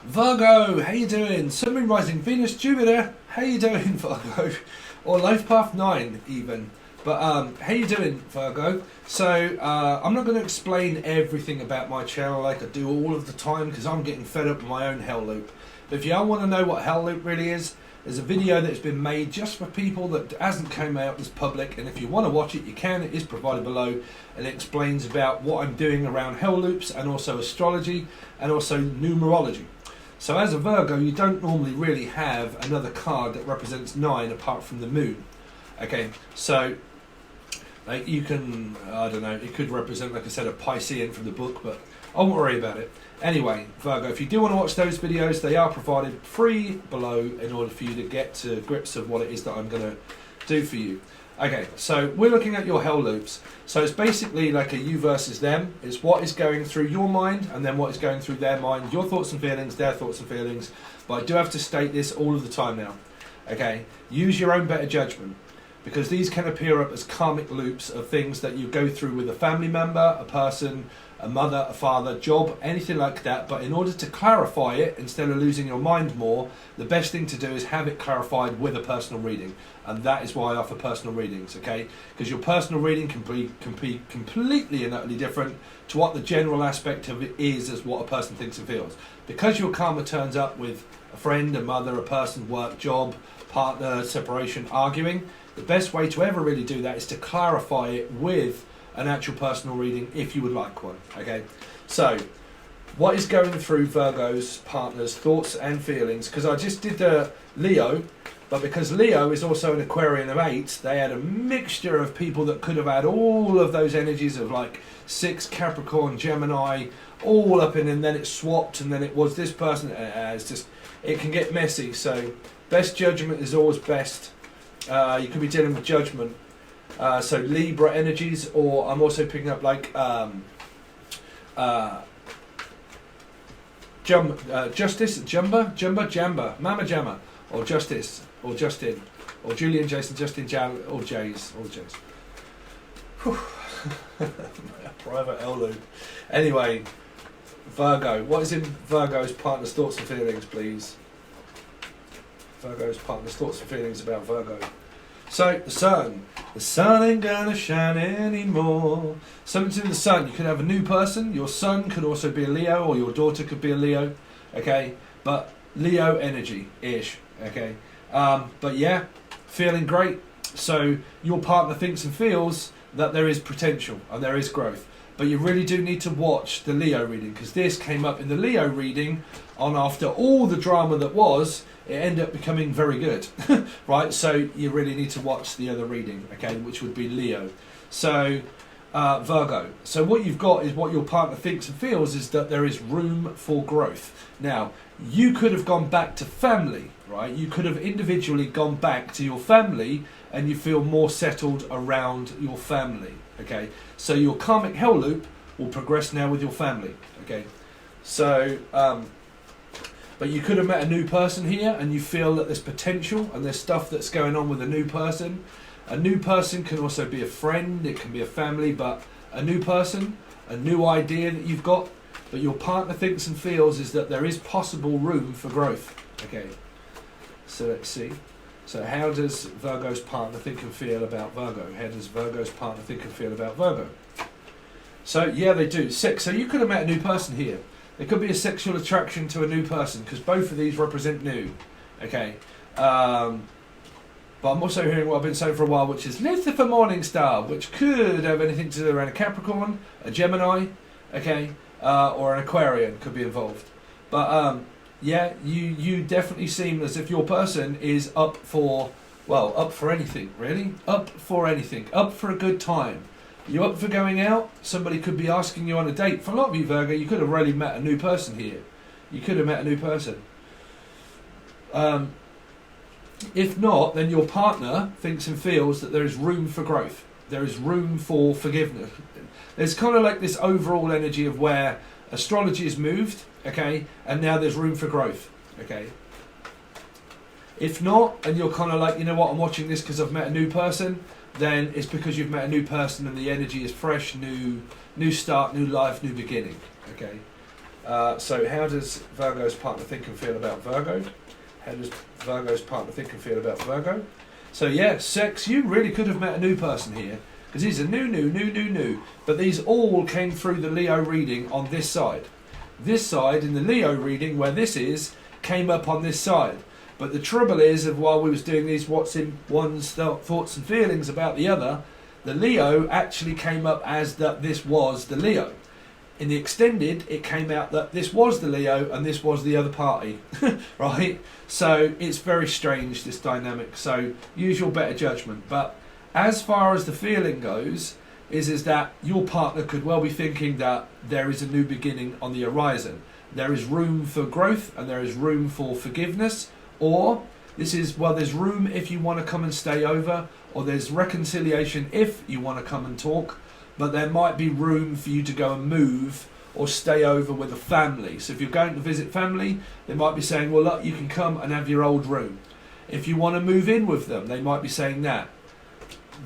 Virgo, how you doing? Sun, Moon, Rising, Venus, Jupiter, how you doing, Virgo? Or Life Path 9 even. But how you doing, Virgo? So I'm not going to explain everything about my channel like I do all of the time because I'm getting fed up with my own hell loop. But if you want to know what hell loop really is, there's a video that's been made just for people that hasn't come out as public, and if you want to watch it you can. It is provided below, and it explains about what I'm doing around hell loops and also astrology and also numerology. So as a Virgo, you don't normally really have another card that represents 9 apart from the moon. Okay, so like you can, I don't know, it could represent, like I said, a Piscean from the book, but I won't worry about it. Anyway, Virgo, if you do want to watch those videos, they are provided free below in order for you to get to grips of what it is that I'm going to do for you. Okay, so we're looking at your hell loops. So it's basically like a you versus them. It's what is going through your mind and then what is going through their mind, your thoughts and feelings, their thoughts and feelings. But I do have to state this all of the time now. Okay, use your own better judgment, because these can appear up as karmic loops of things that you go through with a family member, a person, a mother, a father, job, anything like that. But in order to clarify it, instead of losing your mind more, the best thing to do is have it clarified with a personal reading. And that is why I offer personal readings, okay? Because your personal reading can be completely and utterly different to what the general aspect of it is as what a person thinks and feels. Because your karma turns up with a friend, a mother, a person, work, job, partner, separation, arguing, the best way to ever really do that is to clarify it with an actual personal reading if you would like one. Okay, so what is going through Virgo's partner's thoughts and feelings? Because I just did the Leo, but because Leo is also an Aquarian of 8, they had a mixture of people that could have had all of those energies of like 6 Capricorn, Gemini, all up in, and then it swapped, and then it was this person. It's just, it can get messy. So best judgment is always best. You could be dealing with judgment. So Libra energies, or I'm also picking up like Justice, Jamba, Mama Jamma, or Justice, or Justin, or Julian, Jason, Justin, Jal, or Jays, all Jays. Private L loop. Anyway, Virgo, what is in Virgo's partner's thoughts and feelings, please? Virgo's partner's thoughts and feelings about Virgo. So, the sun ain't gonna shine anymore. Something in the sun, you could have a new person, your son could also be a Leo, or your daughter could be a Leo, okay? But Leo energy-ish, okay? But yeah, feeling great. So, your partner thinks and feels that there is potential and there is growth. But you really do need to watch the Leo reading, because this came up in the Leo reading on after all the drama that was, it ended up becoming very good, right? So you really need to watch the other reading, okay, which would be Leo. So Virgo. So what you've got is what your partner thinks and feels is that there is room for growth. Now, you could have gone back to family, right? You could have individually gone back to your family and you feel more settled around your family, okay? So your karmic hell loop will progress now with your family, okay? So, but you could have met a new person here and you feel that there's potential and there's stuff that's going on with a new person. A new person can also be a friend, it can be a family, but a new person, a new idea that you've got, but your partner thinks and feels is that there is possible room for growth. Okay, so let's see. So how does Virgo's partner think and feel about Virgo? How does Virgo's partner think and feel about Virgo? So yeah, they do. So you could have met a new person here. There could be a sexual attraction to a new person, because both of these represent new. Okay. But I'm also hearing what I've been saying for a while, which is Lucifer Morningstar, which could have anything to do around a Capricorn, a Gemini, okay, or an Aquarian could be involved. But yeah, you definitely seem as if your person is up for anything, really. Up for anything. Up for a good time. You up for going out? Somebody could be asking you on a date. For a lot of you, Virgo, you could have really met a new person here. You could have met a new person. If not, then your partner thinks and feels that there is room for growth. There is room for forgiveness. There's kind of like this overall energy of where astrology has moved, okay, and now there's room for growth, okay. If not, and you're kind of like, you know what, I'm watching this because I've met a new person, then it's because you've met a new person and the energy is fresh, new start, new life, new beginning, okay. So how does Virgo's partner think and feel about Virgo? How does Virgo's partner think and feel about Virgo? So yeah, sex, you really could have met a new person here, because these are new. But these all came through the Leo reading on this side. This side in the Leo reading, where this is, came up on this side. But the trouble is, of while we was doing these what's in one's thoughts and feelings about the other, the Leo actually came up as that this was the Leo. In the extended, it came out that this was the Leo and this was the other party, right? So it's very strange, this dynamic. So use your better judgment. But as far as the feeling goes, is that your partner could well be thinking that there is a new beginning on the horizon. There is room for growth and there is room for forgiveness. Or this is, well, there's room if you want to come and stay over, or there's reconciliation if you want to come and talk. But there might be room for you to go and move or stay over with a family. So if you're going to visit family, they might be saying, well, look, you can come and have your old room. If you want to move in with them, they might be saying that.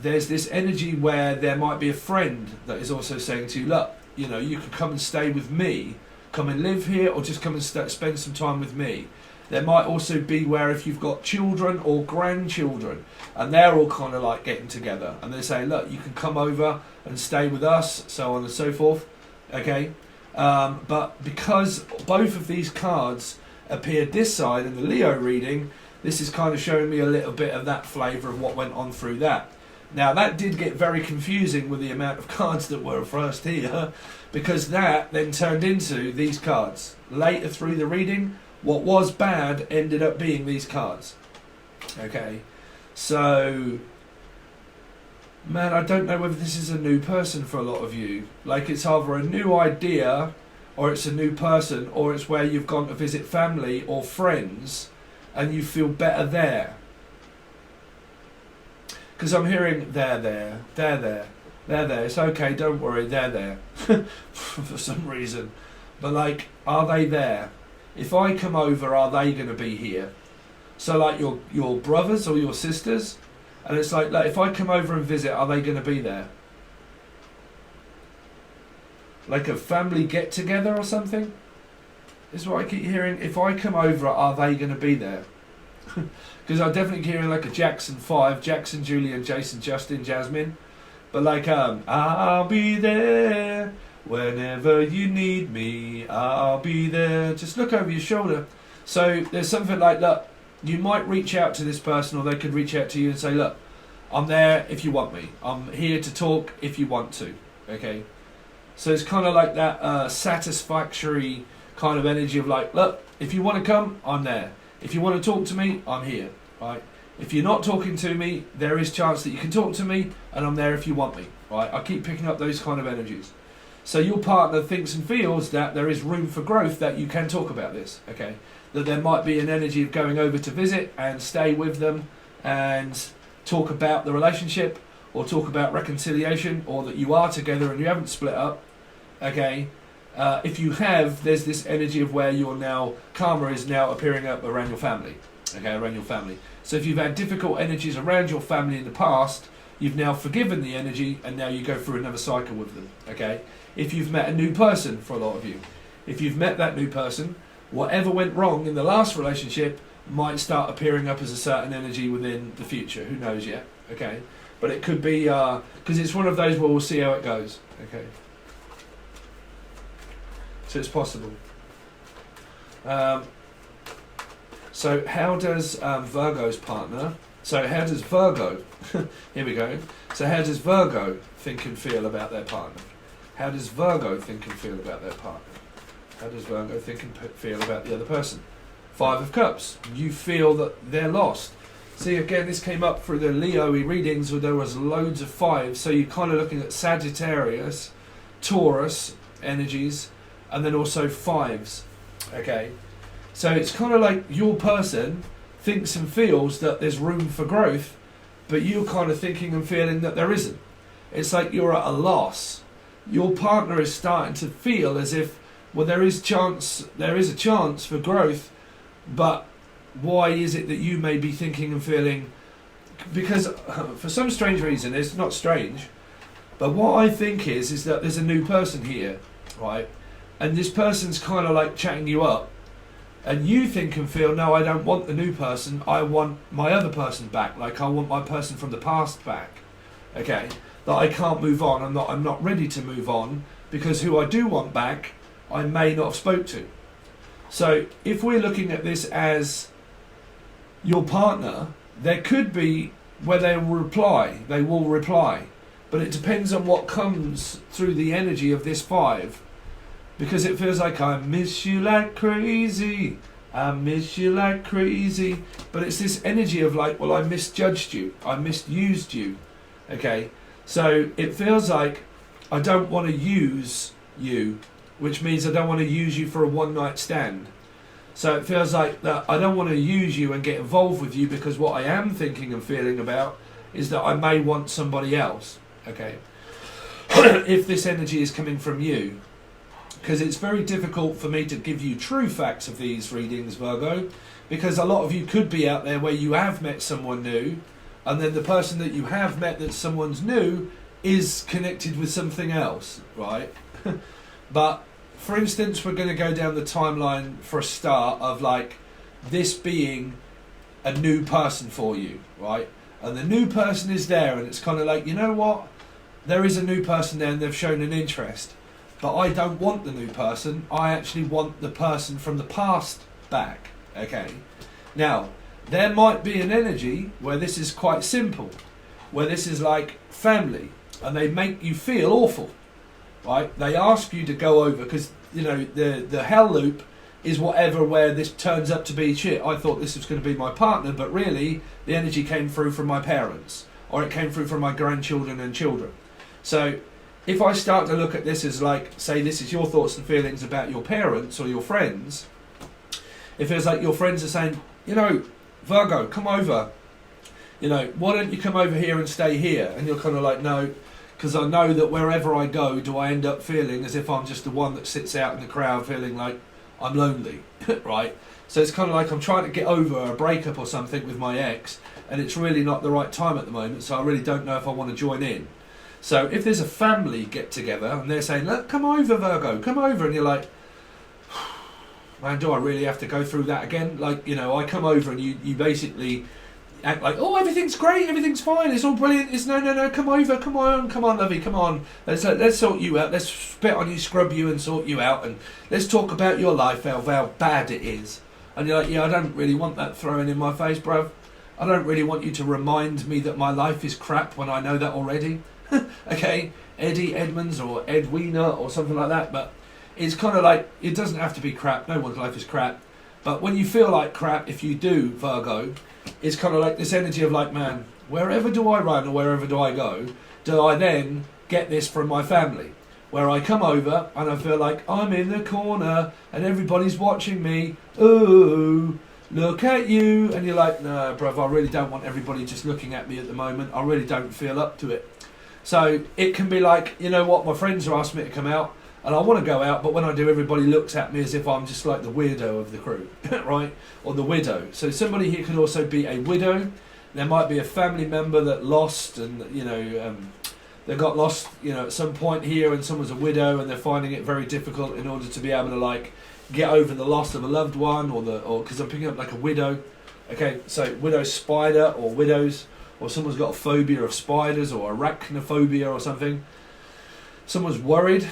There's this energy where there might be a friend that is also saying to you, look, you know, you can come and stay with me, come and live here, or just come and spend some time with me. There might also be where if you've got children or grandchildren and they're all kind of like getting together and they say, look, you can come over and stay with us, so on and so forth. Okay, but because both of these cards appeared this side in the Leo reading, this is kind of showing me a little bit of that flavour of what went on through that. Now that did get very confusing with the amount of cards that were first here, because that then turned into these cards. Later through the reading, what was bad ended up being these cards. Okay, so, man, I don't know whether this is a new person for a lot of you. Like, it's either a new idea, or it's a new person, or it's where you've gone to visit family or friends, and you feel better there. Because I'm hearing, they're there. It's okay, don't worry, they're there. For some reason. But, like, are they there? If I come over, are they going to be here? So like your brothers or your sisters, and it's like if I come over and visit, are they going to be there? Like a family get together or something? Is what I keep hearing. If I come over, are they going to be there? Because I definitely hearing like a Jackson 5, Jackson, Julian, Jason, Justin, Jasmine. But like I'll be there. Whenever you need me, I'll be there. Just look over your shoulder. So there's something like, look, you might reach out to this person, or they could reach out to you and say, look, I'm there if you want me. I'm here to talk if you want to. Okay? So it's kind of like that satisfactory kind of energy of like, look, if you want to come, I'm there. If you want to talk to me, I'm here. Right? If you're not talking to me, there is chance that you can talk to me, and I'm there if you want me. Right? I keep picking up those kind of energies. So your partner thinks and feels that there is room for growth, that you can talk about this, okay? That there might be an energy of going over to visit and stay with them and talk about the relationship, or talk about reconciliation, or that you are together and you haven't split up, okay? If you have, there's this energy of where you're now, karma is now appearing up around your family, okay, around your family. So if you've had difficult energies around your family in the past, you've now forgiven the energy and now you go through another cycle with them, okay? If you've met a new person, for a lot of you, if you've met that new person, whatever went wrong in the last relationship might start appearing up as a certain energy within the future. Who knows yet? Okay, but it could be because it's one of those where we'll see how it goes. Okay, so it's possible. So how does Virgo's partner? So how does Virgo? Here we go. So how does Virgo think and feel about their partner? How does Virgo think and feel about their partner? How does Virgo think and feel about the other person? 5 of Cups. You feel that they're lost. See, again, this came up through the Leo-y readings where there was loads of 5s. So you're kind of looking at Sagittarius, Taurus energies, and then also 5s. Okay? So it's kind of like your person thinks and feels that there's room for growth, but you're kind of thinking and feeling that there isn't. It's like you're at a loss. Your partner is starting to feel as if, well, there is a chance for growth, but why is it that you may be thinking and feeling? Because for some strange reason, it's not strange, but what I think is that there's a new person here, right? and this person's kind of like chatting you up, and you think and feel, no, I don't want the new person, I want my other person back, like I want my person from the past back, okay, that I can't move on, I'm not ready to move on, because who I do want back, I may not have spoke to. So if we're looking at this as your partner, there could be where they will reply, but it depends on what comes through the energy of this 5, because it feels like I miss you like crazy, I miss you like crazy, but it's this energy of like, well, I misjudged you, I misused you, okay, so it feels like I don't want to use you, which means I don't want to use you for a one-night stand. So it feels like that I don't want to use you and get involved with you, because what I am thinking and feeling about is that I may want somebody else, okay? If this energy is coming from you, because it's very difficult for me to give you true facts of these readings, Virgo, because a lot of you could be out there where you have met someone new, and then the person that you have met that someone's new is connected with something else, right? But for instance, we're going to go down the timeline for a start of like this being a new person for you, right? And the new person is there, and it's kind of like, you know what? There is a new person there and they've shown an interest. But I don't want the new person. I actually want the person from the past back, okay? Now, there might be an energy where this is quite simple, where this is like family, and they make you feel awful. Right, they ask you to go over, because you know the hell loop is whatever where this turns up to be shit. I thought this was going to be my partner, but really the energy came through from my parents, or it came through from my grandchildren and children. So if I start to look at this as like, say this is your thoughts and feelings about your parents or your friends, it feels like your friends are saying, you know, Virgo, come over. You know, why don't you come over here and stay here? And you're kind of like, no. Because I know that wherever I go, do I end up feeling as if I'm just the one that sits out in the crowd feeling like I'm lonely, right? So it's kind of like I'm trying to get over a breakup or something with my ex, and it's really not the right time at the moment, so I really don't know if I want to join in. So if there's a family get together and they're saying, look, come over, Virgo, come over, and you're like, man, do I really have to go through that again? Like, you know, I come over and you basically act like, oh, everything's great, everything's fine, it's all brilliant, it's no, come over, come on, lovey, come on, let's sort you out, let's spit on you, scrub you and sort you out, and let's talk about your life, how bad it is. And you're like, yeah, I don't really want that thrown in my face, bruv. I don't really want you to remind me that my life is crap when I know that already. Okay, Eddie Edmonds or Edwina or something like that, but it's kind of like, it doesn't have to be crap, no one's life is crap, but when you feel like crap, if you do, Virgo, it's kind of like this energy of like, man, wherever do I run or wherever do I go, do I then get this from my family? Where I come over and I feel like I'm in the corner and everybody's watching me. Ooh, look at you. And you're like, no, bruv, I really don't want everybody just looking at me at the moment. I really don't feel up to it. So it can be like, you know what, my friends are asking me to come out and I want to go out, but when I do, everybody looks at me as if I'm just like the weirdo of the crew, right? Or the widow. So somebody here could also be a widow. There might be a family member that lost and, you know, they got lost, you know, at some point here, and someone's a widow and they're finding it very difficult in order to be able to like get over the loss of a loved one, or because I'm picking up like a widow. Okay, so widow spider or widows, or someone's got a phobia of spiders or arachnophobia or something. Someone's worried.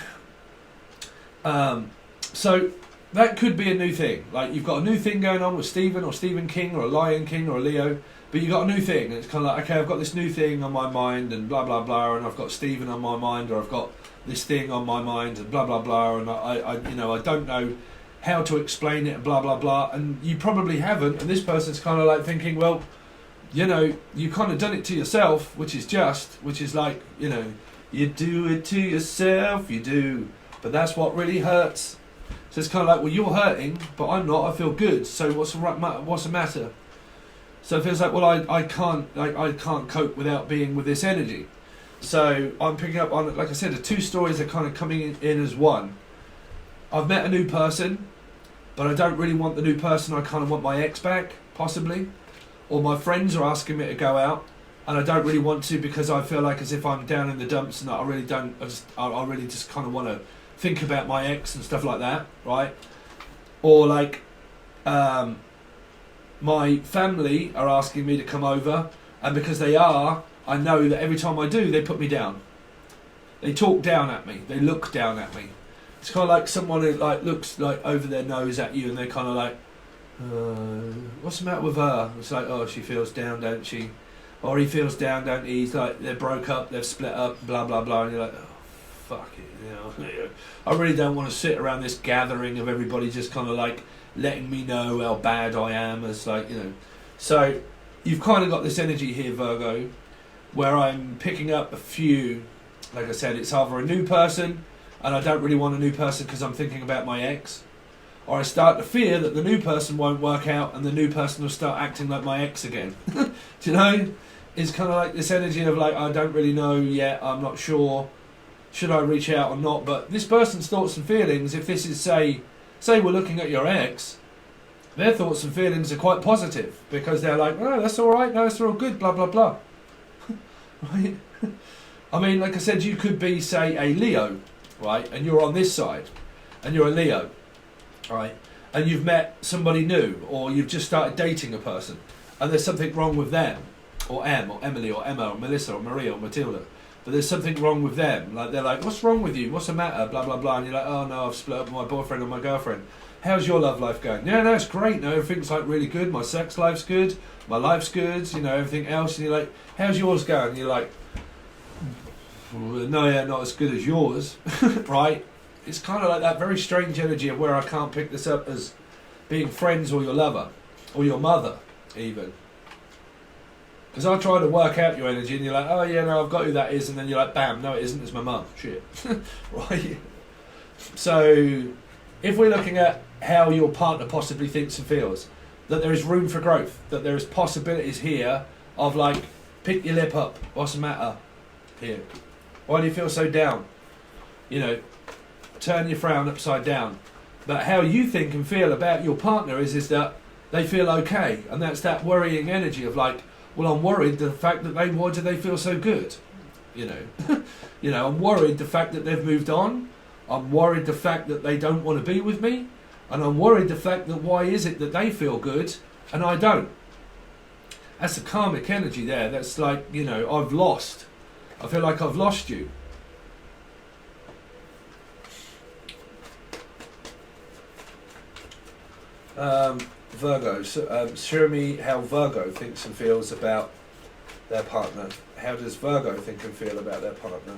So that could be a new thing. Like you've got a new thing going on with Stephen or Stephen King or a Lion King or a Leo, but you've got a new thing, and it's kind of like, okay, I've got this new thing on my mind and blah blah blah, and I've got Stephen on my mind, or I've got this thing on my mind and blah blah blah, and I you know, I don't know how to explain it and blah blah blah, and you probably haven't, and this person's kind of like thinking, well, you know, you kind of done it to yourself, which is like, you know, you do it to yourself, you do, but that's what really hurts. So it's kind of like, well, you're hurting, but I'm not. I feel good. So what's the matter? So it feels like, well, I can't cope without being with this energy. So I'm picking up on, like I said, the two stories are kind of coming in as one. I've met a new person, but I don't really want the new person. I kind of want my ex back, possibly. Or my friends are asking me to go out, and I don't really want to because I feel like as if I'm down in the dumps, and I really don't. I really just kind of want to think about my ex and stuff like that, right? Or like my family are asking me to come over, and because they are, I know that every time I do, they put me down. They talk down at me. They look down at me. It's kind of like someone who like looks like over their nose at you, and they're kind of like, what's the matter with her? It's like, oh, she feels down, don't she? Or he feels down, don't he? He's like, they're broke up, they've split up, blah, blah, blah. And you're like, oh, fuck it. You know, I really don't want to sit around this gathering of everybody just kind of like letting me know how bad I am as like, you know. So you've kind of got this energy here, Virgo, where I'm picking up a few, like I said, it's either a new person, and I don't really want a new person because I'm thinking about my ex, or I start to fear that the new person won't work out and the new person will start acting like my ex again. Do you know? It's kind of like this energy of like, I don't really know yet, I'm not sure, should I reach out or not? But this person's thoughts and feelings, if this is say we're looking at your ex, their thoughts and feelings are quite positive, because they're like, oh, that's alright, no, it's all good, blah, blah, blah. Right? I mean, like I said, you could be, say, a Leo, right, and you're on this side, and you're a Leo, right, and you've met somebody new, or you've just started dating a person, and there's something wrong with them, or Em, or Emily, or Emma, or Melissa, or Maria, or Matilda, but there's something wrong with them. Like, they're like, what's wrong with you? What's the matter? Blah, blah, blah. And you're like, oh, no, I've split up with my boyfriend or my girlfriend. How's your love life going? Yeah, no, it's great. No, everything's like really good. My sex life's good. My life's good. You know, everything else. And you're like, how's yours going? And you're like, no, yeah, not as good as yours. Right? It's kind of like that very strange energy of where I can't pick this up as being friends or your lover or your mother even. Because I try to work out your energy and you're like, oh yeah, no, I've got who that is. And then you're like, bam, no it isn't, it's my mum. Shit. Right? So if we're looking at how your partner possibly thinks and feels, that there is room for growth, that there is possibilities here of like, pick your lip up, what's the matter here? Why do you feel so down? You know, turn your frown upside down. But how you think and feel about your partner is that they feel okay. And that's that worrying energy of like, well, I'm worried the fact that why do they feel so good? You know, you know, I'm worried the fact that they've moved on. I'm worried the fact that they don't want to be with me. And I'm worried the fact that why is it that they feel good and I don't? That's the karmic energy there. That's like, you know, I've lost. I feel like I've lost you. Virgo, show me how Virgo thinks and feels about their partner. How does Virgo think and feel about their partner?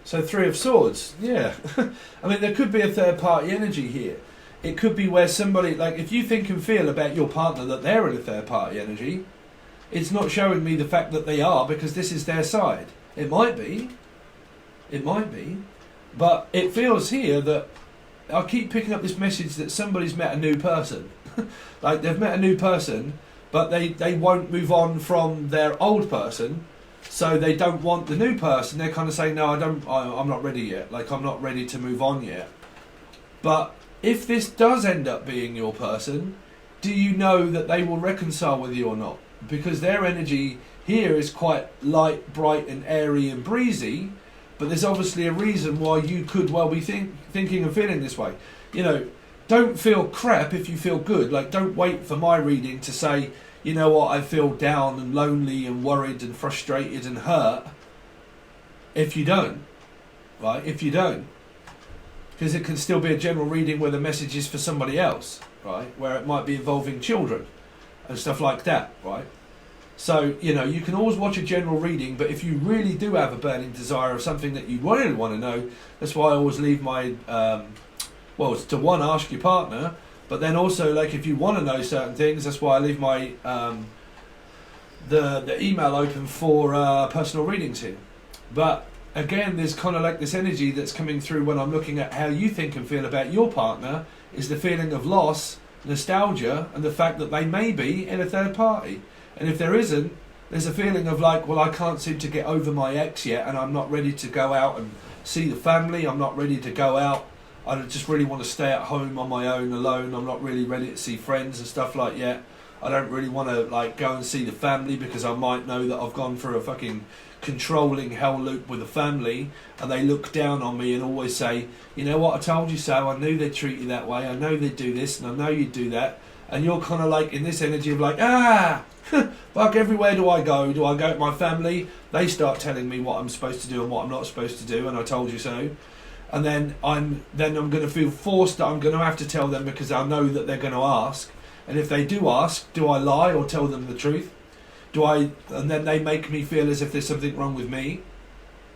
So 3 of Swords, yeah. I mean, there could be a third party energy here. It could be where somebody, like if you think and feel about your partner that they're in a third party energy, it's not showing me the fact that they are because this is their side. It might be, but it feels here that I keep picking up this message that somebody's met a new person. Like they've met a new person, but they won't move on from their old person, so they don't want the new person. They're kind of saying, no, I'm not ready yet. Like I'm not ready to move on yet. But if this does end up being your person, do you know that they will reconcile with you or not? Because their energy here is quite light, bright and airy and breezy, but there's obviously a reason why you could well be thinking and feeling this way. You know, don't feel crap if you feel good. Like, don't wait for my reading to say, you know what, I feel down and lonely and worried and frustrated and hurt. If you don't, right? If you don't. Because it can still be a general reading where the message is for somebody else, right? Where it might be involving children and stuff like that, right? So, you know, you can always watch a general reading, but if you really do have a burning desire of something that you really want to know, that's why I always leave my, well, it's to one, ask your partner, but then also, like, if you want to know certain things, that's why I leave my, the email open for personal readings here. But, again, there's kind of like this energy that's coming through when I'm looking at how you think and feel about your partner, is the feeling of loss, nostalgia, and the fact that they may be in a third party. And if there isn't, there's a feeling of like, well, I can't seem to get over my ex yet, and I'm not ready to go out and see the family. I'm not ready to go out. I just really want to stay at home on my own, alone. I'm not really ready to see friends and stuff like that. I don't really want to like go and see the family because I might know that I've gone for a fucking controlling hell loop with the family, and they look down on me and always say, you know what, I told you so, I knew they'd treat you that way, I know they'd do this and I know you'd do that. And you're kind of like in this energy of like, fuck, everywhere do I go to my family, they start telling me what I'm supposed to do and what I'm not supposed to do, and I told you so. And then I'm going to feel forced that I'm going to have to tell them because I know that they're going to ask. And if they do ask, do I lie or tell them the truth? And then they make me feel as if there's something wrong with me,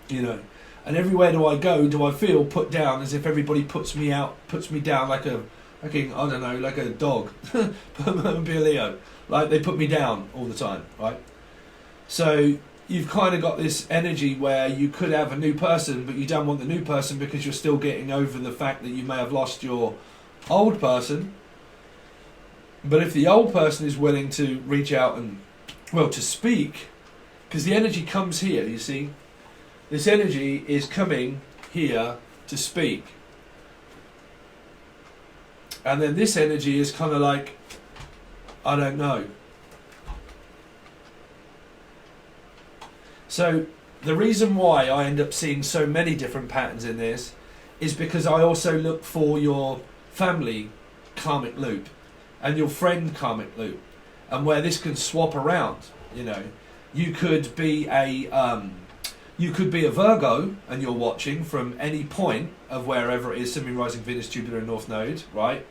you know. And everywhere do I go, do I feel put down as if everybody puts me down like a fucking, I don't know, like a dog. Be a Leo. Like they put me down all the time, right? So you've kind of got this energy where you could have a new person, but you don't want the new person because you're still getting over the fact that you may have lost your old person. But if the old person is willing to reach out and, well, to speak, because the energy comes here, you see, this energy is coming here to speak. And then this energy is kind of like, I don't know. So the reason why I end up seeing so many different patterns in this is because I also look for your family karmic loop and your friend karmic loop, and where this can swap around. You know, you could be a Virgo and you're watching from any point of wherever it is, Sun, Moon, Rising, Venus, Jupiter and North Node, right?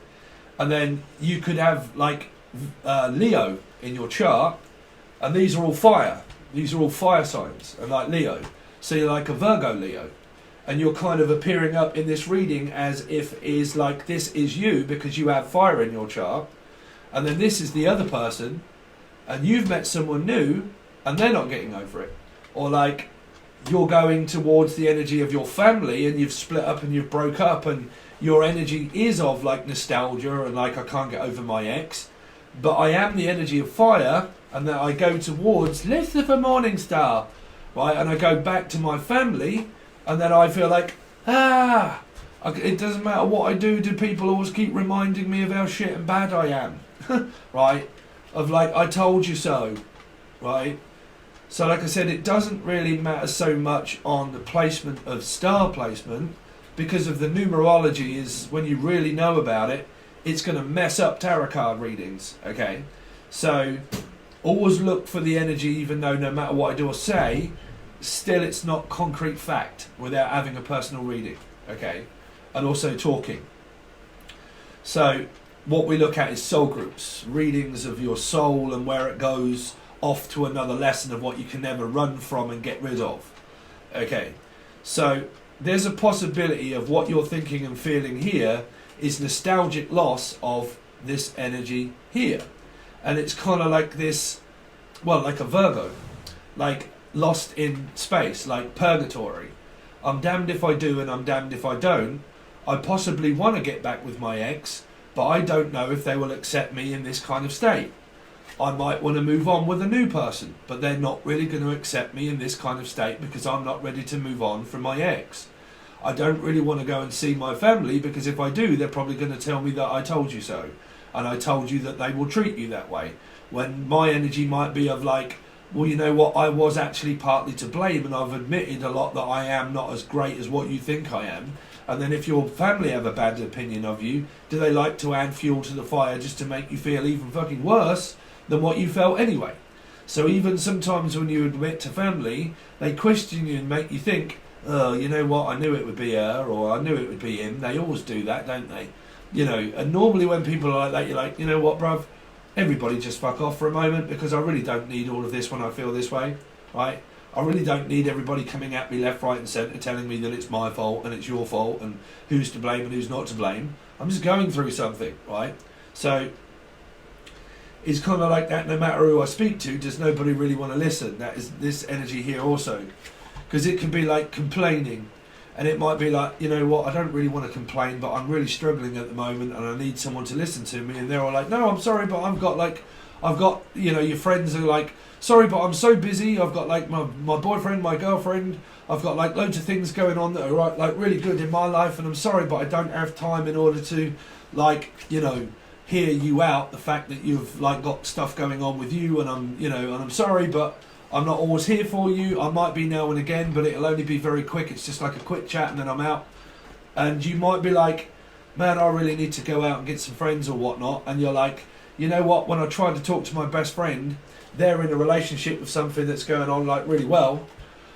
And then you could have like Leo in your chart, and these are all fire. These are all fire signs, and like Leo. So you're like a Virgo Leo, and you're kind of appearing up in this reading as if is like this is you because you have fire in your chart, and then this is the other person, and you've met someone new and they're not getting over it. Or like you're going towards the energy of your family and you've split up and you've broke up, and your energy is of like nostalgia and like I can't get over my ex, but I am the energy of fire, and then I go towards Lucifer Morningstar, right? And I go back to my family, and then I feel like, it doesn't matter what I do people always keep reminding me of how shit and bad I am, right? Of like, I told you so, right? So like I said, it doesn't really matter so much on the placement of star placement, because of the numerology is, when you really know about it, it's going to mess up tarot card readings, okay? So always look for the energy, even though no matter what I do or say, still it's not concrete fact without having a personal reading, okay? And also talking. So what we look at is soul groups, readings of your soul and where it goes off to another lesson of what you can never run from and get rid of, okay? So there's a possibility of what you're thinking and feeling here is nostalgic loss of this energy here. And it's kind of like this, well, like a Virgo, like lost in space, like purgatory. I'm damned if I do and I'm damned if I don't. I possibly want to get back with my ex, but I don't know if they will accept me in this kind of state. I might want to move on with a new person, but they're not really going to accept me in this kind of state because I'm not ready to move on from my ex. I don't really want to go and see my family because if I do, they're probably going to tell me that I told you so. And I told you that they will treat you that way. When my energy might be of like, well, you know what, I was actually partly to blame and I've admitted a lot that I am not as great as what you think I am. And then if your family have a bad opinion of you, do they like to add fuel to the fire just to make you feel even fucking worse than what you felt anyway? So even sometimes when you admit to family, they question you and make you think, oh, you know what, I knew it would be her, or I knew it would be him. They always do that, don't they? You know, and normally when people are like that, you're like, you know what, bruv, everybody just fuck off for a moment, because I really don't need all of this when I feel this way, right? I really don't need everybody coming at me left, right and centre telling me that it's my fault and it's your fault and who's to blame and who's not to blame. I'm just going through something, right? So it's kind of like that. No matter who I speak to, does nobody really want to listen? That is this energy here also. Because it can be like complaining, and it might be like, you know what, I don't really want to complain, but I'm really struggling at the moment and I need someone to listen to me. And they're all like, no, I'm sorry, but I've got, you know, your friends are like, sorry, but I'm so busy. I've got like my boyfriend, my girlfriend. I've got like loads of things going on that are like really good in my life. And I'm sorry, but I don't have time in order to like, you know, hear you out, the fact that you've like got stuff going on with you, and I'm sorry, but I'm not always here for you. I might be now and again, but it'll only be very quick. It's just like a quick chat and then I'm out. And you might be like, man, I really need to go out and get some friends or whatnot. And you're like, you know what, when I try to talk to my best friend, they're in a relationship with something that's going on like really well,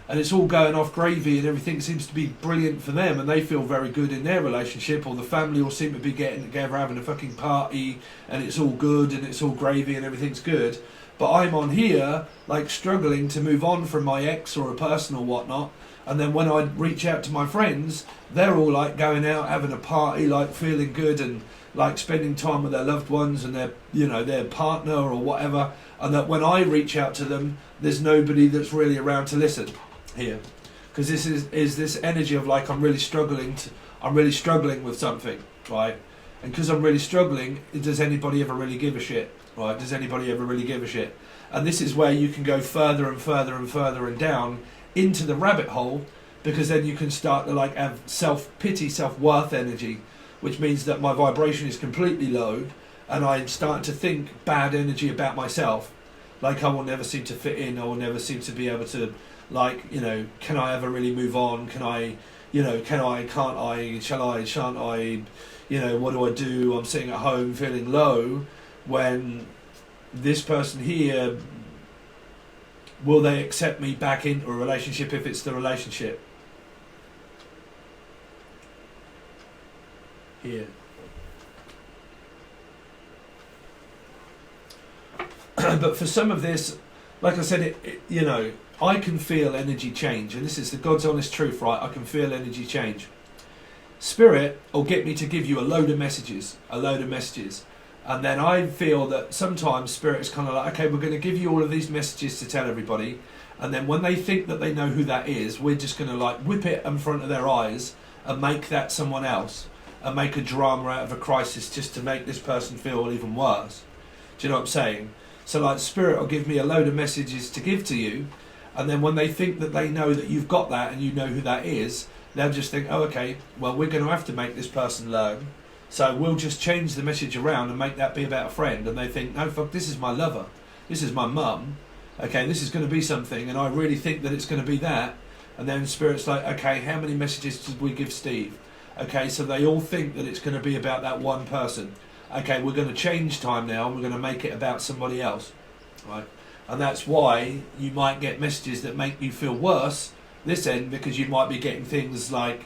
and it's all going off gravy and everything seems to be brilliant for them, and they feel very good in their relationship, or the family all seem to be getting together having a fucking party and it's all good and it's all gravy and everything's good. But I'm on here like struggling to move on from my ex or a person or whatnot, and then when I reach out to my friends, they're all like going out having a party, like feeling good and like spending time with their loved ones and their partner or whatever, and that when I reach out to them, there's nobody that's really around to listen here, because this is this energy of like I'm really struggling with something, right? And because I'm really struggling, does anybody ever really give a shit, right? Does anybody ever really give a shit? And this is where you can go further and further and further and down into the rabbit hole, because then you can start to like have self-pity, self-worth energy, which means that my vibration is completely low and I'm starting to think bad energy about myself, like I will never seem to fit in, I will never seem to be able to, like, can I ever really move on? Can I, can't I, shall I, shan't I, what do I do? I'm sitting at home feeling low, when this person here, will they accept me back into a relationship if it's the relationship? Here. But for some of this, like I said, I can feel energy change, and this is the God's honest truth, right? I can feel energy change. Spirit will get me to give you a load of messages, and then I feel that sometimes Spirit is kind of like, okay, we're going to give you all of these messages to tell everybody, and then when they think that they know who that is, we're just going to like whip it in front of their eyes and make that someone else, and make a drama out of a crisis just to make this person feel even worse. Do you know what I'm saying? So like Spirit will give me a load of messages to give to you, and then when they think that they know that you've got that and you know who that is, they'll just think, oh, okay, well, we're going to have to make this person learn, so we'll just change the message around and make that be about a friend. And they think, no, fuck, this is my lover, this is my mum, okay, this is going to be something, and I really think that it's going to be that. And then Spirit's like, okay, how many messages did we give Steve? Okay, so they all think that it's going to be about that one person. Okay, we're going to change time now and we're going to make it about somebody else, right? And that's why you might get messages that make you feel worse this end, because you might be getting things like,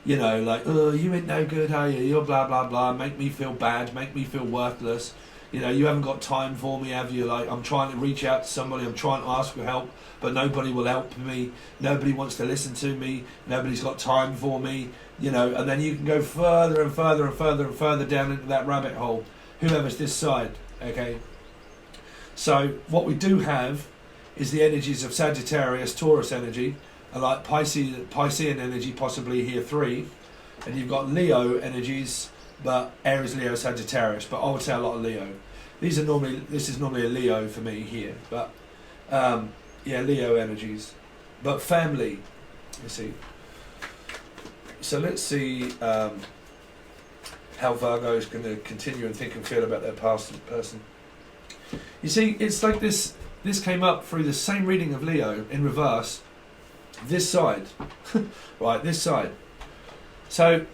oh, you ain't no good, are you? You're blah, blah, blah, make me feel bad, make me feel worthless. You haven't got time for me, have you? Like, I'm trying to reach out to somebody, I'm trying to ask for help, but nobody will help me, nobody wants to listen to me, nobody's got time for me, and then you can go further and further and further and further down into that rabbit hole, whoever's this side, okay? So what we do have is the energies of Sagittarius, Taurus energy, and like Piscean energy, possibly here 3, and you've got Leo energies, but Aries, Leo, Sagittarius, but I would say a lot of Leo. This is normally a Leo for me here, but Leo energies, but family, you see. So let's see how Virgo is going to continue and think and feel about their past person. You see, it's like this came up through the same reading of Leo in reverse, this side, right, this side. So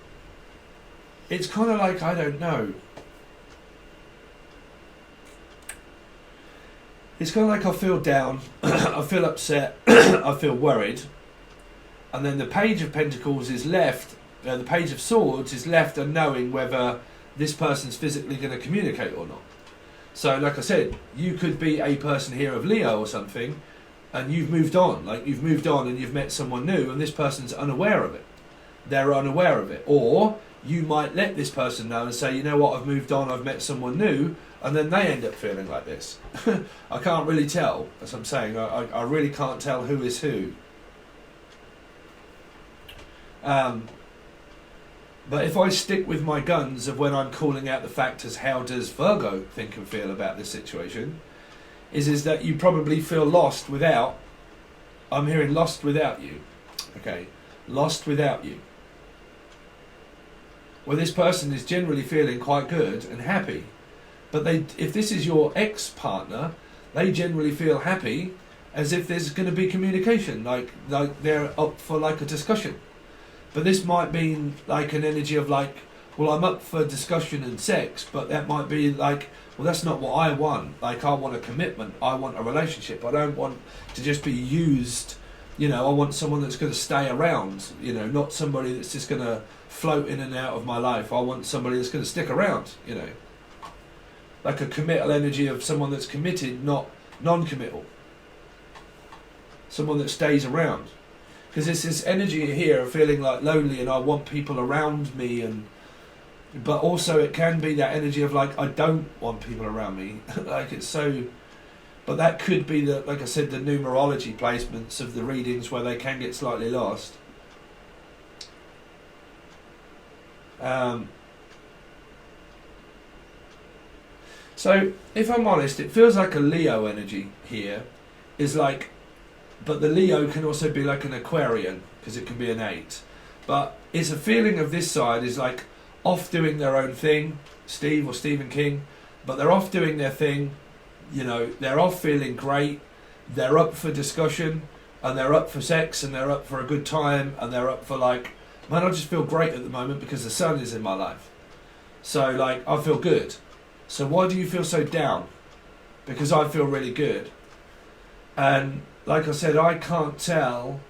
it's kind of like, I don't know. It's kind of like I feel down, I feel upset, I feel worried. And then the Page of Pentacles is left, the Page of Swords is left unknowing whether this person's physically going to communicate or not. So like I said, you could be a person here of Leo or something, and you've moved on, and you've met someone new, and this person's unaware of it. They're unaware of it. Or you might let this person know and say, you know what, I've moved on, I've met someone new, and then they end up feeling like this. I can't really tell, as I'm saying, I really can't tell who is who. But if I stick with my guns of when I'm calling out the factors, how does Virgo think and feel about this situation, is that you probably feel lost without, I'm hearing lost without you, okay, lost without you. Well, this person is generally feeling quite good and happy, But if this is your ex-partner, they generally feel happy as if there's going to be communication, like they're up for like a discussion. But this might mean like an energy of like, well, I'm up for discussion and sex, but that might be like, well, that's not what I want. Like, I want a commitment. I want a relationship. I don't want to just be used. You know, I want someone that's going to stay around. You know, not somebody that's just going to float in and out of my life. I want somebody that's going to stick around. You know, like a committal energy of someone that's committed, not non-committal. Someone that stays around. Because it's this energy here of feeling like lonely and I want people around me, but also it can be that energy of like, I don't want people around me. Like, it's so, but that could be the, like I said, the numerology placements of the readings where they can get slightly lost. So if I'm honest, it feels like a Leo energy here is like, but the Leo can also be like an Aquarian, because it can be an 8. But it's a feeling of this side is like off doing their own thing, Steve or Stephen King, but they're off doing their thing, you know, they're off feeling great, they're up for discussion, and they're up for sex, and they're up for a good time, and they're up for like, man, I just feel great at the moment because the sun is in my life. So like, I feel good. So why do you feel so down? Because I feel really good. And like I said, I can't tell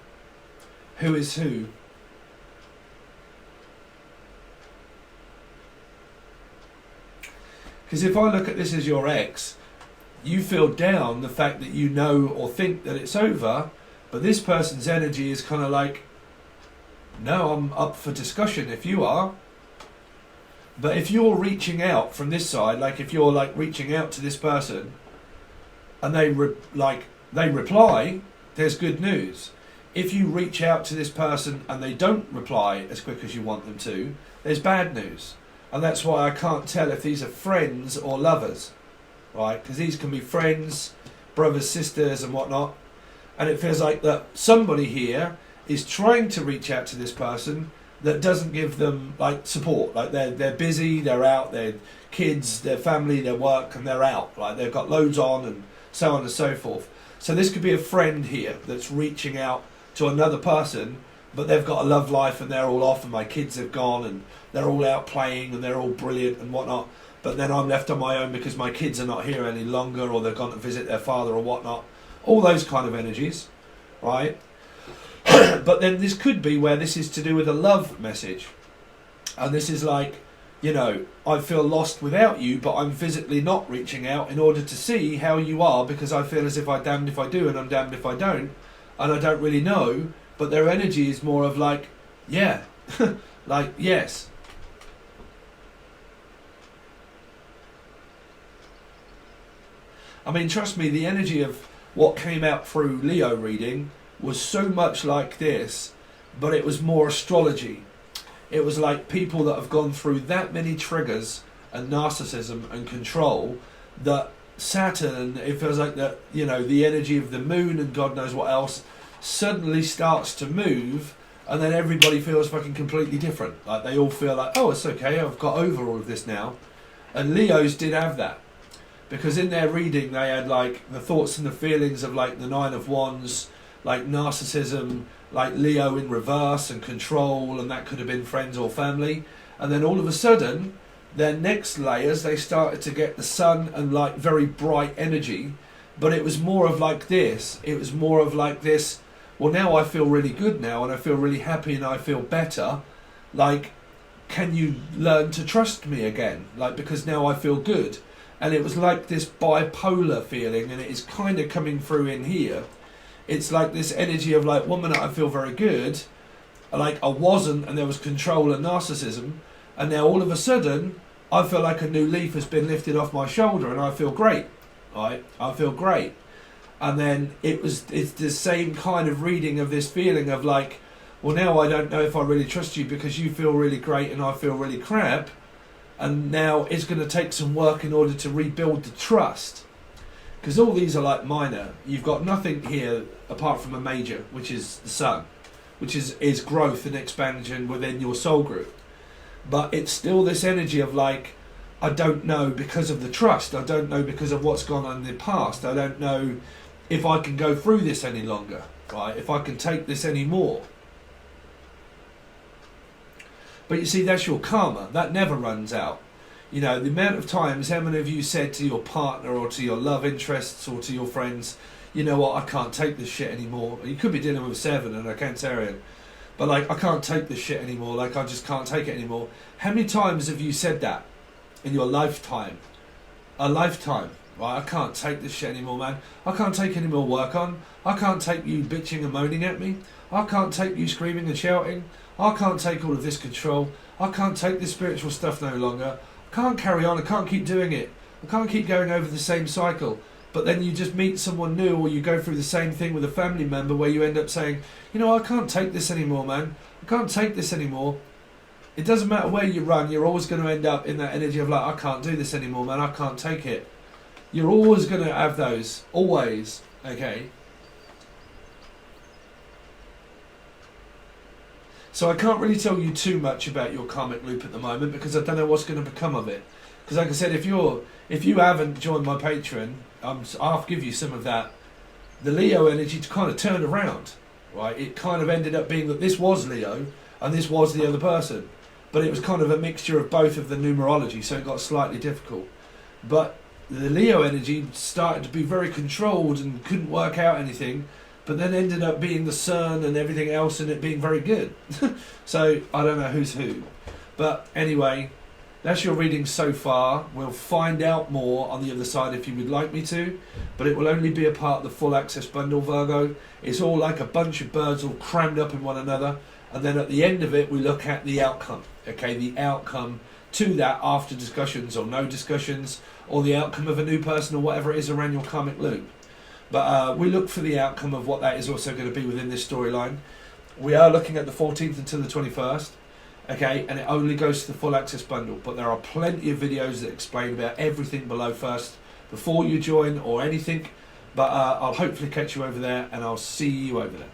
who is who. Because if I look at this as your ex, you feel down the fact that you know or think that it's over, but this person's energy is kind of like, no, I'm up for discussion if you are. But if you're reaching out from this side, like if you're like reaching out to this person and they reply, there's good news. If you reach out to this person and they don't reply as quick as you want them to, there's bad news. And that's why I can't tell if these are friends or lovers, right? Because these can be friends, brothers, sisters and whatnot. And it feels like that somebody here is trying to reach out to this person that doesn't give them like support. Like they're busy, they're out, their kids, their family, their work, and they're out. Like they've got loads on and so on and so forth. So this could be a friend here that's reaching out to another person, but they've got a love life and they're all off and my kids have gone and they're all out playing and they're all brilliant and whatnot. But then I'm left on my own because my kids are not here any longer or they've gone to visit their father or whatnot. All those kind of energies, right? But then this could be where this is to do with a love message. And this is like, you know, I feel lost without you, but I'm physically not reaching out in order to see how you are because I feel as if I'm damned if I do and I'm damned if I don't. And I don't really know, but their energy is more of like, yeah, like, yes. I mean, trust me, the energy of what came out through Leo reading was so much like this, but it was more astrology. It was like people that have gone through that many triggers and narcissism and control that Saturn, it feels like that, you know, the energy of the moon and God knows what else suddenly starts to move and then everybody feels fucking completely different. Like they all feel like, oh, it's okay, I've got over all of this now. And Leos did have that. Because in their reading they had like the thoughts and the feelings of like the Nine of Wands, like narcissism, like Leo in reverse and control, and that could have been friends or family. And then all of a sudden, their next layers, they started to get the sun and like very bright energy. But it was more of like this. It was more of like this, well now I feel really good now and I feel really happy and I feel better. Like, can you learn to trust me again? Like, because now I feel good. And it was like this bipolar feeling, and it is kind of coming through in here. It's like this energy of like, one minute I feel very good, like I wasn't, and there was control and narcissism, and now all of a sudden I feel like a new leaf has been lifted off my shoulder and I feel great, right? I feel great. And then it's the same kind of reading of this feeling of like, well now I don't know if I really trust you because you feel really great and I feel really crap, and now it's going to take some work in order to rebuild the trust. Because all these are like minor. You've got nothing here apart from a major, which is the sun, which is growth and expansion within your soul group. But it's still this energy of like, I don't know because of the trust. I don't know because of what's gone on in the past. I don't know if I can go through this any longer, right? If I can take this anymore. But you see, that's your karma. That never runs out. You know, the amount of times, how many of you said to your partner or to your love interests or to your friends, you know what, I can't take this shit anymore. You could be dealing with a 7 and a Cancerian. But like, I can't take this shit anymore. Like, I just can't take it anymore. How many times have you said that in your lifetime? A lifetime. Right, I can't take this shit anymore, man. I can't take any more work on. I can't take you bitching and moaning at me. I can't take you screaming and shouting. I can't take all of this control. I can't take this spiritual stuff no longer. I can't carry on. I can't keep doing it. I can't keep going over the same cycle. But then you just meet someone new, or you go through the same thing with a family member where you end up saying, you know, I can't take this anymore, man. I can't take this anymore. It doesn't matter where you run, you're always going to end up in that energy of like, I can't do this anymore, man. I can't take it. You're always going to have those. Always. Okay? So I can't really tell you too much about your karmic loop at the moment because I don't know what's going to become of it. Because like I said, if you haven't joined my Patron, I'll give you some of that. The Leo energy kind of turned around, right? It kind of ended up being that this was Leo and this was the other person. But it was kind of a mixture of both of the numerology, so it got slightly difficult. But the Leo energy started to be very controlled and couldn't work out anything, but then ended up being the sun and everything else and it being very good. So I don't know who's who. But anyway, that's your reading so far. We'll find out more on the other side if you would like me to, but it will only be a part of the full access bundle, Virgo. It's all like a bunch of birds all crammed up in one another, and then at the end of it we look at the outcome. Okay, the outcome to that after discussions or no discussions, or the outcome of a new person or whatever it is around your karmic loop. But we look for the outcome of what that is also going to be within this storyline. We are looking at the 14th until the 21st. Okay, and it only goes to the full access bundle, but there are plenty of videos that explain about everything below first before you join or anything. But I'll hopefully catch you over there, and I'll see you over there.